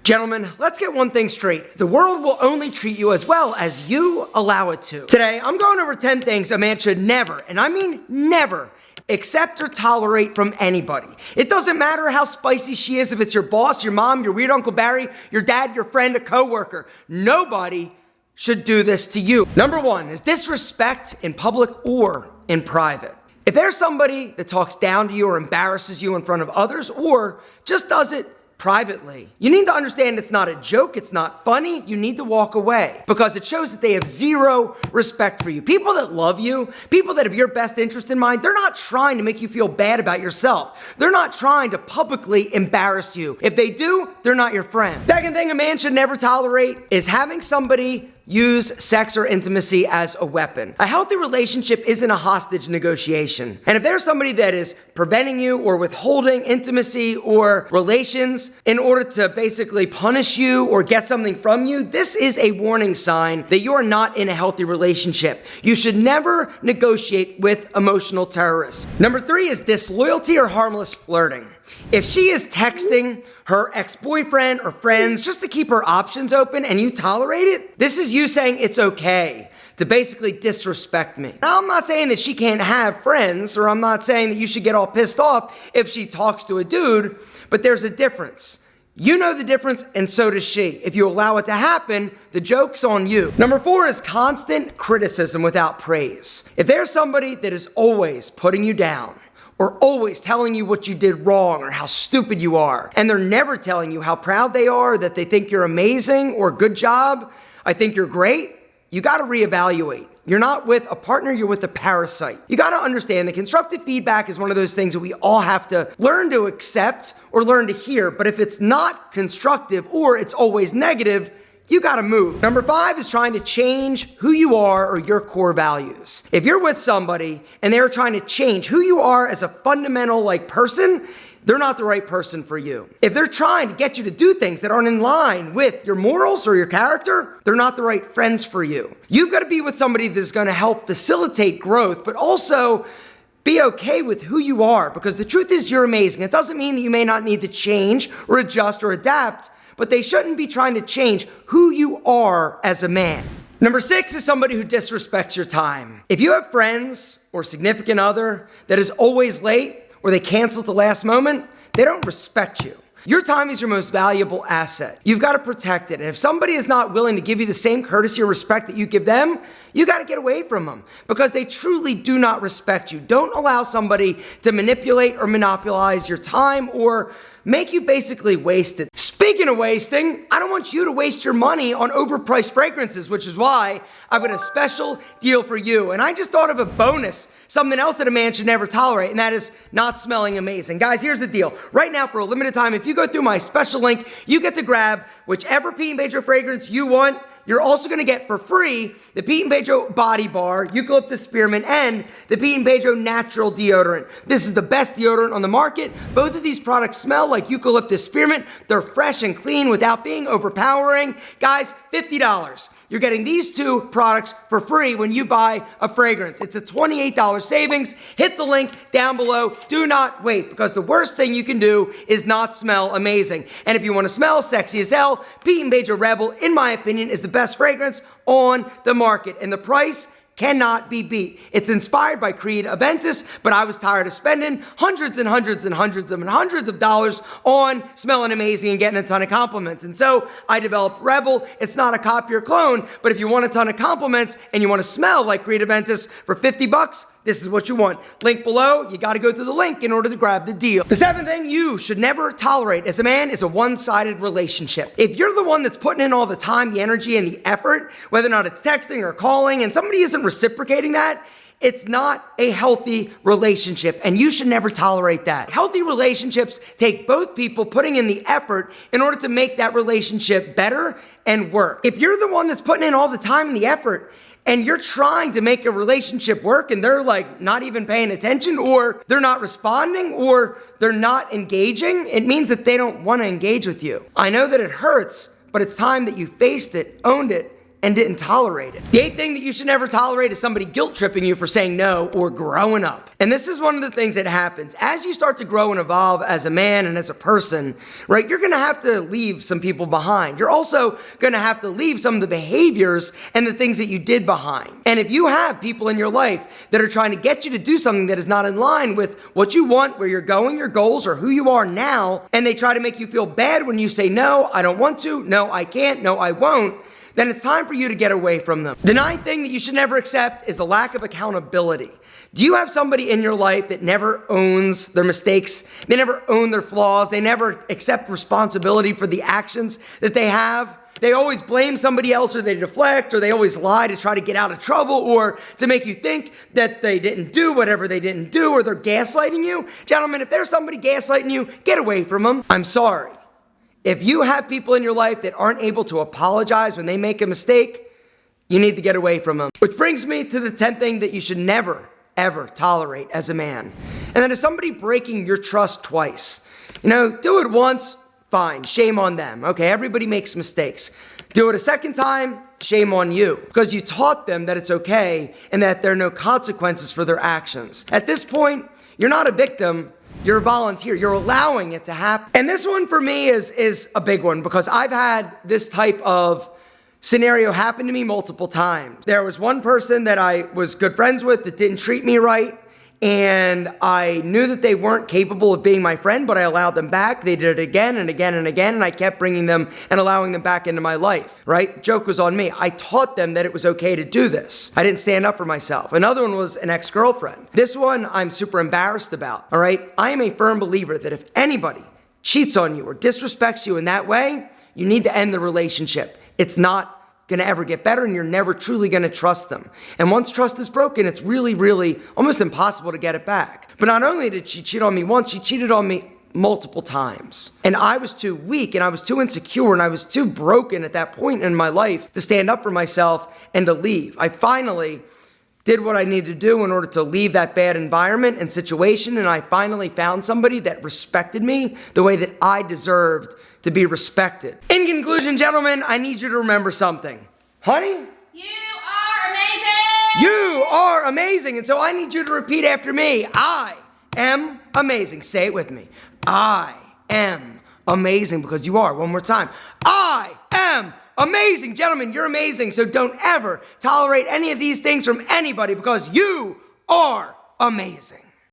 Gentlemen, let's get one thing straight. The world will only treat you as well as you allow it to. Today, I'm going over 10 things a man should never, and I mean never, accept or tolerate from anybody. It doesn't matter how spicy she is, if it's your boss, your mom, your weird Uncle Barry, your dad, your friend, a coworker. Nobody should do this to you. Number one is disrespect in public or in private. If there's somebody that talks down to you or embarrasses you in front of others or just does it privately, you need to understand it's not a joke, it's not funny, you need to walk away because it shows that they have zero respect for you. People that love you, people that have your best interest in mind, they're not trying to make you feel bad about yourself. They're not trying to publicly embarrass you. If they do, they're not your friend. Second thing a man should never tolerate is having somebody use sex or intimacy as a weapon. A healthy relationship isn't a hostage negotiation. And if there's somebody that is preventing you or withholding intimacy or relations in order to basically punish you or get something from you, this is a warning sign that you are not in a healthy relationship. You should never negotiate with emotional terrorists. Number three is disloyalty or harmless flirting. If she is texting her ex-boyfriend or friends just to keep her options open and you tolerate it, this is you saying it's okay to basically disrespect me. Now, I'm not saying that she can't have friends, or I'm not saying that you should get all pissed off if she talks to a dude, but there's a difference. You know the difference, and so does she. If you allow it to happen, the joke's on you. Number four is constant criticism without praise. If there's somebody that is always putting you down, or always telling you what you did wrong or how stupid you are, and they're never telling you how proud they are, that they think you're amazing or good job, I think you're great, you gotta reevaluate. You're not with a partner, you're with a parasite. You gotta understand that constructive feedback is one of those things that we all have to learn to accept or learn to hear, but if it's not constructive or it's always negative, you gotta move. Number five is trying to change who you are or your core values. If you're with somebody and they're trying to change who you are as a fundamental person, they're not the right person for you. If they're trying to get you to do things that aren't in line with your morals or your character, they're not the right friends for you. You've got to be with somebody that's gonna help facilitate growth, but also be okay with who you are, because the truth is you're amazing. It doesn't mean that you may not need to change or adjust or adapt, but they shouldn't be trying to change who you are as a man. Number six is somebody who disrespects your time. If you have friends or significant other that is always late or they cancel at the last moment, they don't respect you. Your time is your most valuable asset. You've got to protect it. And if somebody is not willing to give you the same courtesy or respect that you give them, you got to get away from them because they truly do not respect you. Don't allow somebody to manipulate or monopolize your time or make you basically waste it. Speaking of wasting, I don't want you to waste your money on overpriced fragrances, which is why I've got a special deal for you. And I just thought of a bonus, something else that a man should never tolerate, and that is not smelling amazing. Guys, here's the deal. Right now, for a limited time, if you go through my special link, you get to grab whichever Pete and Pedro fragrance you want. You're also gonna get for free the Pete and Pedro Body Bar, Eucalyptus Spearmint, and the Pete and Pedro Natural Deodorant. This is the best deodorant on the market. Both of these products smell like Eucalyptus Spearmint. They're fresh and clean without being overpowering. Guys, $50. You're getting these two products for free when you buy a fragrance. It's a $28 savings. Hit the link down below. Do not wait, because the worst thing you can do is not smell amazing. And if you want to smell sexy as hell, Pete and Pedro Rebel, in my opinion, is the best fragrance on the market. And the price cannot be beat. It's inspired by Creed Aventus, but I was tired of spending hundreds and hundreds and hundreds and hundreds of dollars on smelling amazing and getting a ton of compliments. And so I developed Rebel. It's not a copy or clone, but if you want a ton of compliments and you want to smell like Creed Aventus for 50 bucks, this is what you want. Link below, you gotta go through the link in order to grab the deal. The seventh thing you should never tolerate as a man is a one-sided relationship. If you're the one that's putting in all the time, the energy, and the effort, whether or not it's texting or calling, and somebody isn't reciprocating that, it's not a healthy relationship, and you should never tolerate that. Healthy relationships take both people putting in the effort in order to make that relationship better and work. If you're the one that's putting in all the time and the effort, and you're trying to make a relationship work and they're not even paying attention, or they're not responding, or they're not engaging, it means that they don't want to engage with you. I know that it hurts, but it's time that you faced it, owned it, and didn't tolerate it. The 8th thing that you should never tolerate is somebody guilt tripping you for saying no or growing up. And this is one of the things that happens. As you start to grow and evolve as a man and as a person, right, you're gonna have to leave some people behind. You're also gonna have to leave some of the behaviors and the things that you did behind. And if you have people in your life that are trying to get you to do something that is not in line with what you want, where you're going, your goals, or who you are now, and they try to make you feel bad when you say, no, I don't want to, no, I can't, no, I won't, then it's time for you to get away from them. The 9th thing that you should never accept is a lack of accountability. Do you have somebody in your life that never owns their mistakes? They never own their flaws. They never accept responsibility for the actions that they have. They always blame somebody else, or they deflect, or they always lie to try to get out of trouble, or to make you think that they didn't do whatever they didn't do, or they're gaslighting you. Gentlemen, if there's somebody gaslighting you, get away from them. I'm sorry. If you have people in your life that aren't able to apologize when they make a mistake, you need to get away from them. Which brings me to the 10th thing that you should never, ever tolerate as a man. And that is somebody breaking your trust twice. Do it once, fine, shame on them. Okay, everybody makes mistakes. Do it a second time, shame on you. Because you taught them that it's okay and that there are no consequences for their actions. At this point, you're not a victim, you're a volunteer. You're allowing it to happen. And this one for me is a big one, because I've had this type of scenario happen to me multiple times. There was one person that I was good friends with that didn't treat me right, and I knew that they weren't capable of being my friend, but I allowed them back. They did it again and again and again, and I kept bringing them and allowing them back into my life, right? The joke was on me. I taught them that it was okay to do this. I didn't stand up for myself. Another one was an ex-girlfriend. This one I'm super embarrassed about, all right? I am a firm believer that if anybody cheats on you or disrespects you in that way, you need to end the relationship. It's not gonna ever get better, and you're never truly gonna trust them. And once trust is broken, it's really, really almost impossible to get it back. But not only did she cheat on me once, she cheated on me multiple times. And I was too weak, and I was too insecure, and I was too broken at that point in my life to stand up for myself and to leave. I finally did what I needed to do in order to leave that bad environment and situation, and I finally found somebody that respected me the way that I deserved to be respected. In conclusion, gentlemen, I need you to remember something. Honey? You are amazing! You are amazing, and so I need you to repeat after me. I am amazing. Say it with me. I am amazing, because you are. One more time. I am amazing. Gentlemen, you're amazing, so don't ever tolerate any of these things from anybody, because you are amazing.